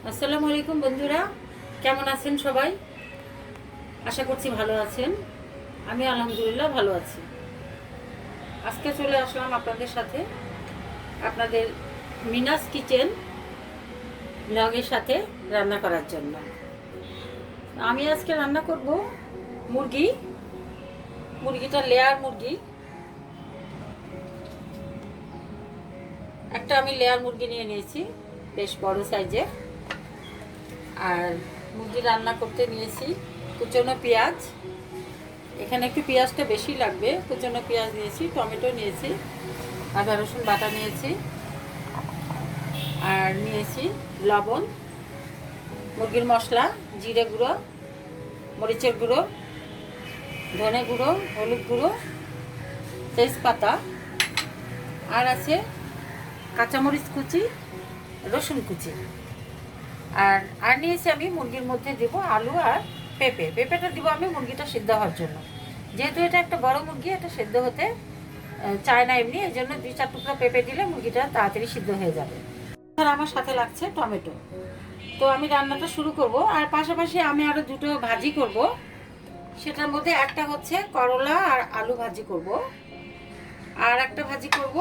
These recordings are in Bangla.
আসসালামু আলাইকুম বন্ধুরা, কেমন আছেন সবাই? আশা করছি ভালো আছেন। আমি আলহামদুলিল্লাহ ভালো আছি। আজকে চলে আসলাম আপনাদের সাথে, আপনাদের মিনাস কিচেন ব্লগের সাথে রান্না করার জন্য। আমি আজকে রান্না করব মুরগিটা লেয়ার মুরগি। একটা আমি লেয়ার মুরগি নিয়ে নিয়েছি, বেশ বড় সাইজের। আর মুরগি রান্না করতে নিয়েছি কুচনো পেঁয়াজ। এখানে একটু পেঁয়াজটা বেশি লাগবে। কুচনো পেঁয়াজ নিয়েছি, টমেটো নিয়েছি, আদা রসুন বাটা নিয়েছি, আর নিয়েছি লবণ, মুরগির মশলা, জিরে গুঁড়ো, মরিচের গুঁড়ো, ধনে গুঁড়ো, হলুদ গুঁড়ো, তেজপাতা, আর আছে কাঁচামরিচ কুচি, রসুন কুচি। আর নিয়েছি আমি মুরগির মধ্যে দেব আলু আর পেঁপেটা দিব আমি মুরগিটা সিদ্ধ হওয়ার জন্য। যেহেতু এটা একটা বড় মুরগি, এটা সিদ্ধ হতে চায় না এমনি, এই জন্য 2-4 টুকরা পেঁপে দিলে মুরগিটা তাড়াতাড়ি সিদ্ধ হয়ে যাবে। আর আমার সাথে লাগছে টমেটো। তো আমি রান্নাটা শুরু করব। আর পাশাপাশি আমি আরও দুটো ভাজি করব। সেটার মধ্যে একটা হচ্ছে করলা আর আলু ভাজি করব, আর একটা ভাজি করব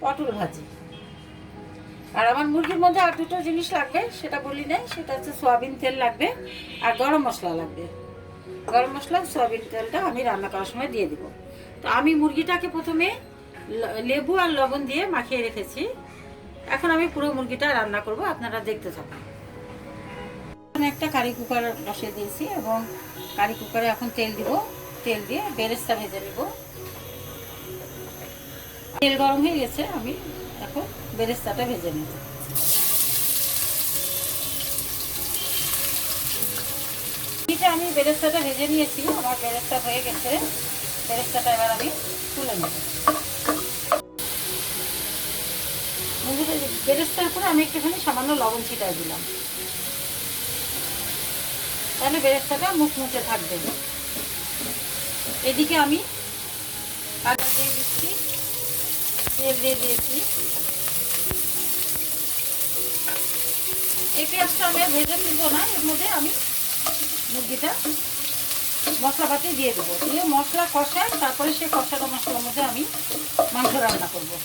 পটল ভাজি। আর আমার মুরগির মধ্যে আর দুটো জিনিস লাগবে, সেটা বলি নাই। সেটা হচ্ছে সয়াবিন তেল লাগবে আর গরম মশলা লাগবে। গরম মশলা, সয়াবিন তেলটা আমি রান্না করার সময় দিয়ে দিব। তো আমি মুরগিটাকে প্রথমে লেবু আর লবণ দিয়ে মাখিয়ে রেখেছি। এখন আমি পুরো মুরগিটা রান্না করব, আপনারা দেখতে থাকুন। একটা কারি কুকার বসিয়ে দিয়েছি এবং কারি কুকারে এখন তেল দিব। তেল দিয়ে বেরেস্তা ভেজে নিব। তেল গরম হয়ে গেছে, আমি এখন বেরেস্তাটা ভেজে নেব। আমি বেরেস্তাটা ভেজে নিয়েছি, আমার বেরেস্তা হয়ে গেছে। বেরেস্তাটা এবার আমি তুলে নেব। বেরেস্তার উপরে আমি একটুখানি সামান্য লবণ ছিটাই দিলাম, তাহলে বেরেস্তাটা মুচমুচে থাকবে। এদিকে আমি আদা দিয়ে দিচ্ছি, তেল দিয়ে দিয়েছি। এই পেঁয়াজটা আমি ভেজে তুলবো না, এর মধ্যে আমি মুরগিটা মশলাপাতি দিয়ে দেবো। দিয়ে মশলা কষায়, তারপরে সেই কষানো মশলার মধ্যে আমি মাংস রান্না করবো।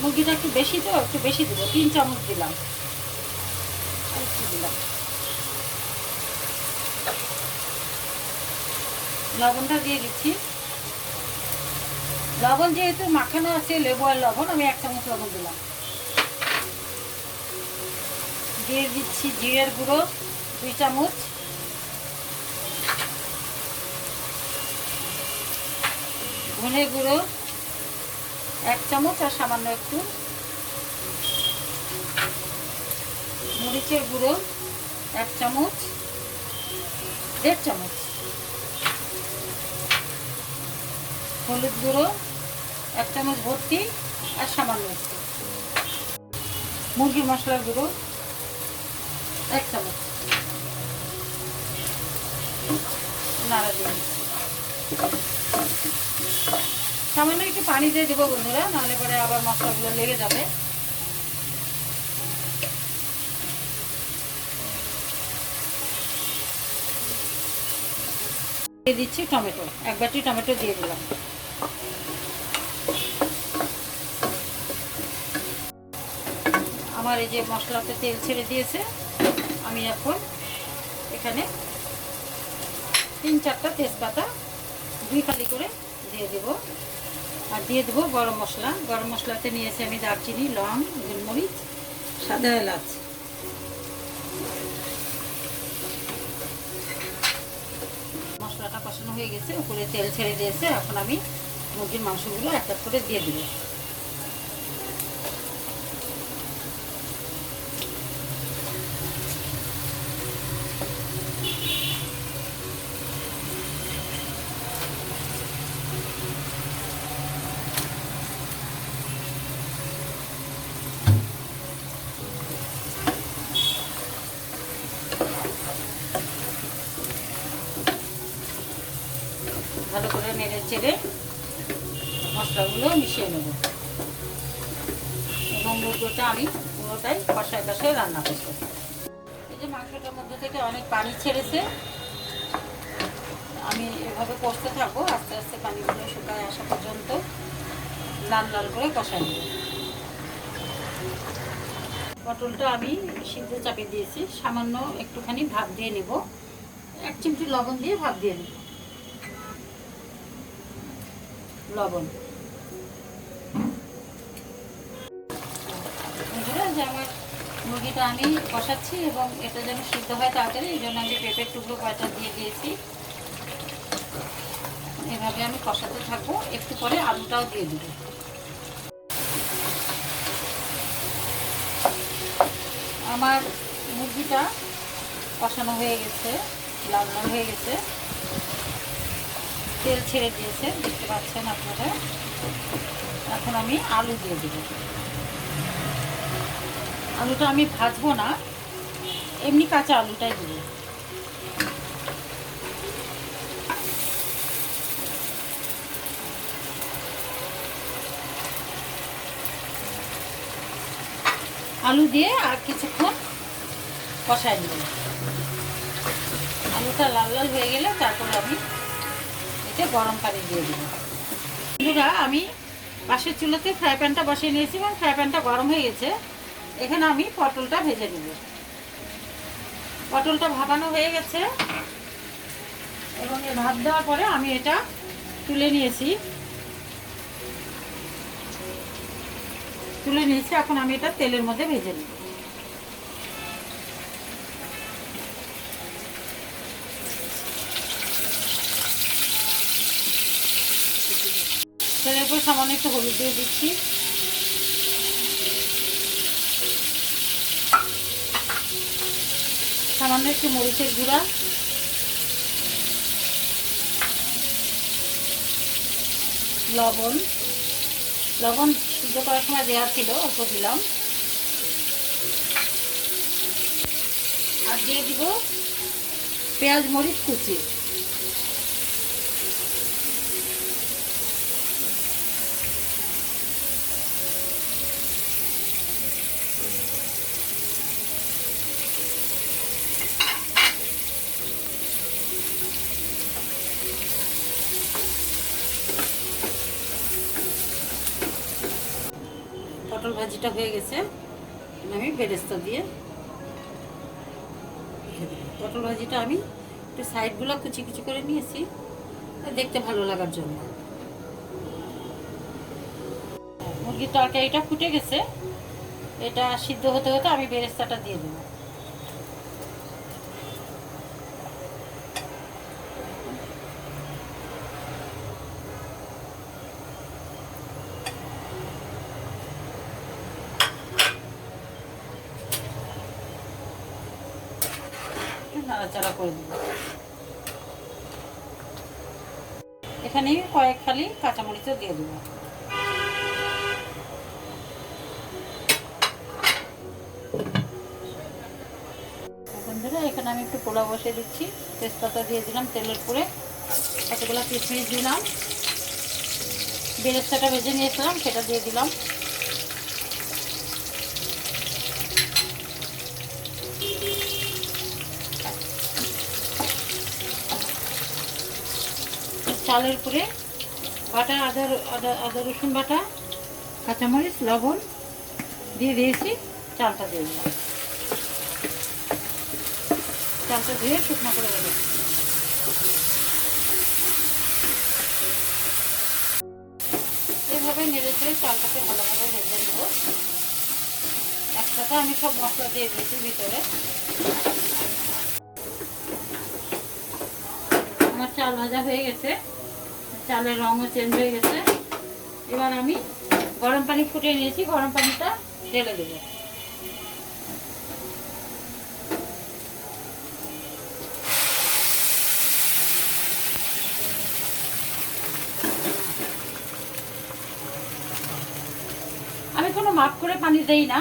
মুরগিটা একটু বেশি, তো একটু বেশি দেবো, 3 চামচ দিলাম। আর একটু দিলাম লবণটা দিয়ে দিচ্ছি। লবণ যেহেতু মাখানো আছে, লেবু আর লবণ, আমি 1 চামচ লবণ দিলাম। দিয়ে দিচ্ছি জিরের গুঁড়ো 2 চামচ, ধনে গুঁড়ো 1 চামচ আর সামান্য একটু, মরিচের গুঁড়ো 1 চামচ, 1.5 চামচ, হলুদ গুঁড়ো 1 চামচ ভর্তি আর সামান্য একটু, মুরগি মশলার গুঁড়ো 1 চামচ, নাড়া দিয়ে সামান্য একটু পানি দিয়ে দেবো বন্ধুরা, নাহলে পরে আবার মশলাগুলো লেগে যাবে। দিয়ে দিচ্ছি টমেটো, 1 বাটি টমেটো দিয়ে দিলাম। আমার এই যে মশলাতে তেল ছেড়ে দিয়েছে, আমি এখন এখানে 3-4টা তেজপাতা 2 ফালি করে দিয়ে দেব। আর দিয়ে দেবো গরম মশলা। গরম মশলাতে নিয়েছি আমি দারচিনি, লং, গোলমরিচ, সাদা এলাচ। মশলাটা কষানো হয়ে গেছে, উপরে তেল ছেড়ে দিয়েছে। এখন আমি মুরগির মাংসগুলো এক এক করে দিয়ে দেবো। ভালো করে নেড়ে চেড়ে মশলাগুলো মিশিয়ে নেব। এবং মুরগিটা আমি পুরোটাই কষায় কষায় রান্না করব। এই যে মাংসটার মধ্যে থেকে অনেক পানি ছেড়েছে, আমি এভাবে কষতে থাকবো, আস্তে আস্তে পানিগুলো শুকায় আসা পর্যন্ত লাল লাল করে কষাই নেব। পটলটা আমি সিদ্ধ চাপিয়ে দিয়েছি, সামান্য একটুখানি ভাপ দিয়ে নেব, 1 চিমটি লবণ দিয়ে ভাপ দিয়ে নেব। লবণ যে আমার মুরগিটা আমি কষাচ্ছি এবং এটা যেন সিদ্ধ হয় তাড়াতাড়ি, এই জন্য আমি পেঁপের টুকরো কয়টা দিয়ে দিয়েছি। এভাবে আমি কষাতে থাকবো, একটু পরে আলুটাও দিয়ে দেবো। আমার মুরগিটা কষানো হয়ে গেছে, লাল লাল হয়ে গেছে, তেল ছেড়ে দিয়েছে, দেখতে পাচ্ছেন আপনারা। এখন আমি আলু দিয়ে দেব। আলুটা আমি ভাজবো না, এমনি কাঁচা আলুটাই দেব। আলু দিয়ে আর কিছুক্ষণ কষাই নেব। আলুটা লাল লাল হয়ে গেলে তারপরে আমি এতে গরম পানি দিয়ে দেব। বন্ধুরা, আমি পাশের চুলাতে ফ্রাই প্যানটা বসিয়ে নিয়েছি এবং ফ্রাই প্যানটা গরম হয়ে গেছে। এখানে আমি পটলটা ভেজে নেব। পটলটা ভাপানো হয়ে গেছে এবং এই ভাপ দেওয়ার পরে আমি এটা তুলে নিয়েছি। এখন আমি এটা তেলের মধ্যে ভেজে নেব। তেলের উপর সামান্য একটু হলুদ দিয়ে দিচ্ছি, সামান্য একটু মরিচের গুঁড়া, লবণ সিদ্ধ করার সময় দেওয়া ছিল, অল্প দিলাম। আর দিয়ে দিব পেঁয়াজ মরিচ কুচি। পটল ভাজিটা হয়ে গেছে, আমি বেরেস্তা দিয়ে পটল ভাজিটা আমি একটু সাইডগুলো কুচি কুচি করে নিয়েছি দেখতে ভালো লাগার জন্য। মুরগির তরকারিটা ফুটে গেছে, এটা সিদ্ধ হতে হতে আমি বেরেস্তাটা দিয়ে দেবো। নাড়াচাড়া করে দেবো। এখানে কয়েক ফালি কাঁচামরিচও দিয়ে দেবো। বন্ধুরা, এখানে আমি একটু পোলাও বসিয়ে দিচ্ছি, তেজপাতা দিয়ে দিলাম তেলের উপরে, কতগুলো কিশমিশ দিলাম, বেরেস্তাটা ভেজে নিয়েছিলাম সেটা দিয়ে দিলাম। চালের উপরে বাটা আদা রসুন বাটা, কাঁচামরিচ, লবণ দিয়ে দিয়েছি, চালটা দিয়ে দিলাম। চালটা ধুয়ে শুকনো করে দেবো। এইভাবে নেড়ে চেড়ে চালটাকে ভালোভাবে ভেজে নেব। একসাথে আমি সব মশলা দিয়ে দিয়েছি ভিতরে। আমার চাল ভাজা হয়ে গেছে, চালের রঙও চেঞ্জ হয়ে গেছে। এবার আমি গরম পানি ফুটিয়ে নিয়েছি, গরম পানিটা ঢেলে দেবো। আমি কোনো মাপ করে পানি দেই না,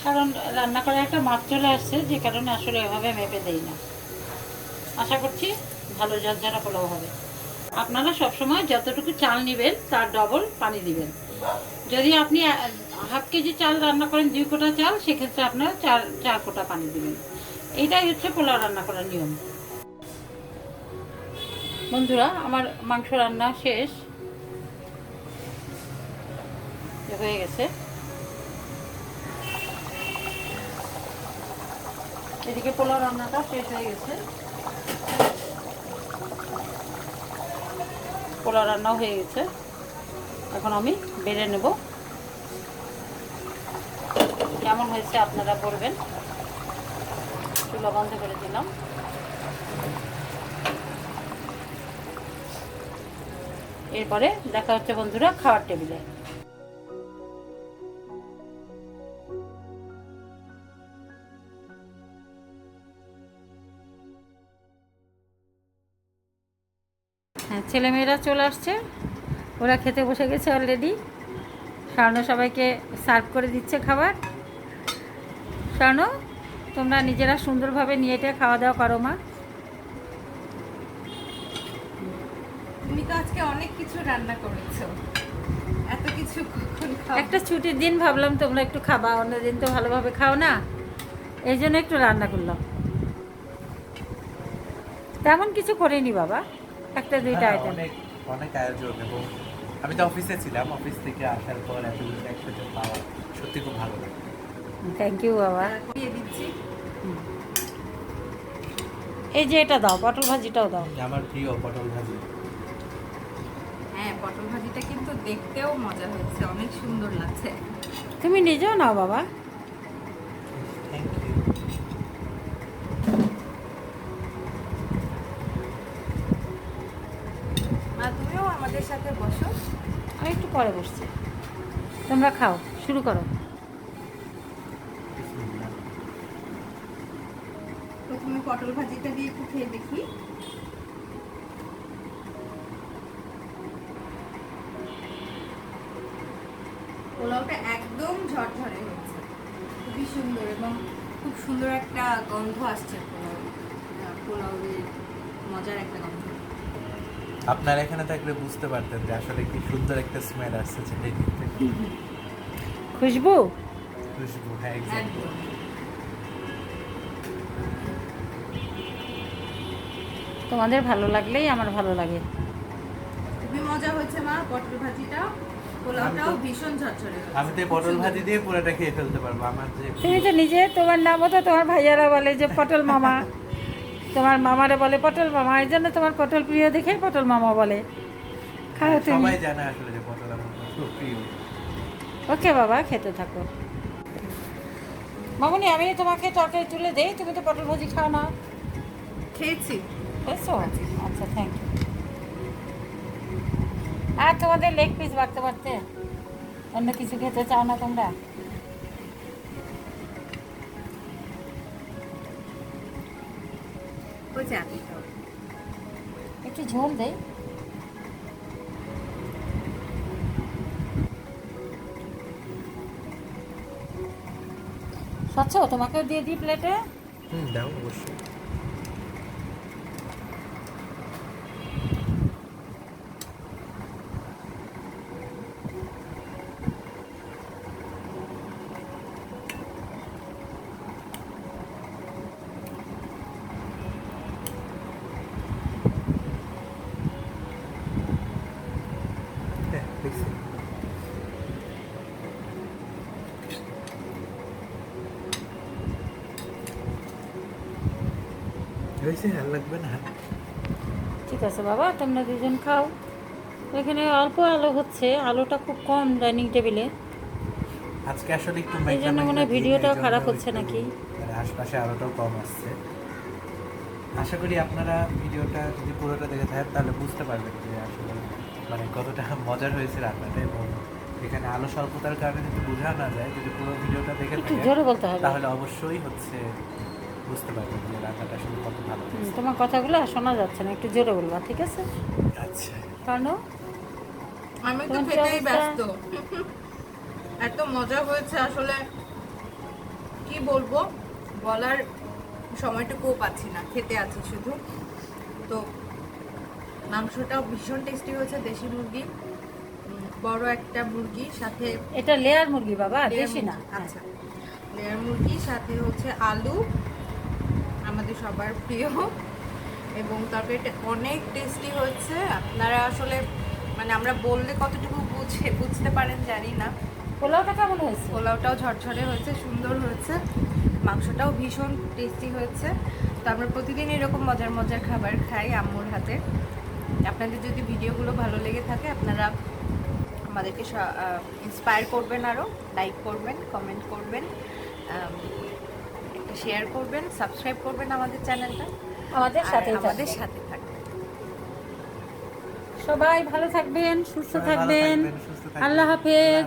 কারণ রান্না করার একটা মাপ চলে আসছে, যে কারণে আসলে এভাবে মেপে দেই না। আশা করছি ভালো ঝরঝরা পোলাও হবে। আপনারা সবসময় যতটুকু চাল নেবেন তার ডবল পানি দিবেন। যদি আপনি হাফ কেজি চাল রান্না করেন 2 কোটা চাল, সেক্ষেত্রে আপনারা 4 কোটা পানি দেবেন। এইটাই হচ্ছে পোলাও রান্না করার নিয়ম। বন্ধুরা, আমার মাংস রান্না শেষ হয়ে গেছে। এদিকে পোলাও রান্নাটা শেষ হয়ে গেছে, পোলাও রান্নাও হয়ে গেছে। এখন আমি বেড়ে নেব। কেমন হয়েছে আপনারা বলবেন। চুলা বন্ধ করে দিলাম। এরপরে দেখা হচ্ছে বন্ধুরা খাওয়ার টেবিলে। হ্যাঁ, ছেলেমেয়েরা চলে আসছে, ওরা খেতে বসে গেছে অলরেডি। স্বর্ণ সবাইকে সার্ভ করে দিচ্ছে খাবার। স্বর্ণ, তোমরা নিজেরা সুন্দরভাবে নিয়ে এটা খাওয়া দাওয়া করো মা। তুমি তো আজকে অনেক কিছু রান্না করেছো, এত কিছু কখন খাও? একটা ছুটির দিন ভাবলাম তোমরা একটু খাবা, অন্যদিন তো ভালোভাবে খাও না, এই জন্য একটু রান্না করলাম। তেমন কিছু করিনি বাবা, একটা দুইটা আইটেম। অনেক আয়োজন, এবং আমি তো অফিসে ছিলাম, অফিস থেকে আসার পর এত কিছু একসাথে পাওয়া সত্যি খুব ভালো লাগে। থ্যাংক ইউ বাবা। দিয়ে দিচ্ছি। এই যে এটা দাও, পটল ভাজিটাও দাও। আমার প্রিয় পটল ভাজি। হ্যাঁ, পটল ভাজিটা কিন্তু দেখতেও মজা হয়েছে, অনেক সুন্দর লাগছে। তুমি নিজেও নাও বাবা। Thank you. মা, তুমিও আমাদের সাথে বসো। আমি একটু পরে বসছি, তোমরা খাও, শুরু করো। প্রথমে পটল ভাজিটা দিয়ে একটু খেয়ে দেখি। পোলাওটা একদম ঝরঝরে হয়েছে, খুবই সুন্দর, এবং খুব সুন্দর একটা গন্ধ আসছে পোলাওয়ের মজার একটা গন্ধ। আপনার এখানে থাকলে বুঝতে পারতেন যে আসলে কি সুন্দর একটা স্মেল আসছে চারিদিক থেকে। খুশবু। খুশবু, হ্যাঁ exactly। একদম। তোমাদের ভালো লাগলেই আমার ভালো লাগে। খুবই মজা হয়েছে মা, পটল ভাজিটা। পোলাওটাও ভীষণ ঝরঝরে হয়েছে। আমি তো এই পটল ভাজি দিয়ে পুরোটা খেয়ে ফেলতে পারবো। আমার যে তুমি তো নিজে, তোমার নামও তো তোমার ভাইয়ারা বলে যে পটল মামা, তোমার মামারে বলে পটল মামা, এই জন্য তোমার পটল প্রিয় দেখে পটল মামা বলে। খাও তুমি। সবাই জানে আসলে যে পটল আমার খুব প্রিয়। ওকে বাবা, খেতে থাকো। মামুনি, আমি তোমাকে তরকারি তুলে দেই, তুমি তো পটল ভাজি খাও না। খেয়েছি। বুঝছো? আচ্ছা, থ্যাংক ইউ। আর তোমাদের লেগ পিস বাড়তে বাড়তে অন্য কিছু খেতে চাও না তোমরা? হয়েছে আপনি খাও। একটু ঝোল দেই। স্বচ্ছ, তোমাকেও দিয়ে দিই প্লেটে। দাও অবশ্যই। দেখছি। হয়েছে, আর লাগবে না। ঠিক আছে বাবা, তোমরা দুজন খাও। এখানে অল্প আলো হচ্ছে, আলোটা খুব কম ডাইনিং টেবিলে, আজকে আসলে একটু এই জন্য মনে হয় ভিডিওটাও খারাপ হচ্ছে নাকি। মানে আশপাশে আলোটাও কম আসছে। আশা করি আপনারা ভিডিওটা যদি পুরোটা দেখে থাকেন তাহলে বুঝতে পারবেন যে আসলে মানে কতটা মজার হয়েছে রান্নাটা, এবং এখানে আলো স্বল্পতার কারণে যদি বোঝা না যায়, যদি পুরো ভিডিওটা দেখে একটু থাকেন জোরে বলতে হবে। তাহলে অবশ্যই হচ্ছে বুঝতে পারবেন যে রান্নাটা আসলে কত ভালো হয়েছে। তোমার কথাগুলো আর শোনা যাচ্ছে না, একটু জোরে বলবা, ঠিক আছে? আচ্ছা, কারণ আমি তো তোমার কি খেতেই অবস্থা? ব্যস্ত। এত মজা হয়েছে আসলে, কি বলবো, বলার সময়টুকুও পাচ্ছি না, খেতে আছি শুধু। তো মাংসটাও ভীষণ টেস্টি হয়েছে, দেশি মুরগি, বড় একটা মুরগি, সাথে এটা লেয়ার মুরগি বাবা, লেয়ার দেশি না। মুরগি, আচ্ছা লেয়ার মুরগি, সাথে হচ্ছে আলু, আমাদের সবার প্রিয়, এবং তরকারিটা অনেক টেস্টি হয়েছে। আপনারা আসলে মানে আমরা বললে কতটুকু বুঝতে পারেন জানি না। পোলাওটা কেমন হয়েছে? পোলাওটাও ঝরঝরে হয়েছে, সুন্দর হয়েছে, মাংসটাও ভীষণ টেস্টি হয়েছে। তো আমরা প্রতিদিন এরকম মজার মজার খাবার খাই আম্মুর হাতে। আপনাদের যদি ভিডিওগুলো ভালো লেগে থাকে আপনারা আমাদেরকে ইন্সপায়ার করবেন, আরও লাইক করবেন, কমেন্ট করবেন, একটা শেয়ার করবেন, সাবস্ক্রাইব করবেন আমাদের চ্যানেলটা, আমাদের সাথে আমাদের সাথে থাকবেন। সবাই ভালো থাকবেন, সুস্থ সবাই ভালো থাকবেন। থাকবেন, সুস্থ থাকবেন। আল্লাহ হাফেজ।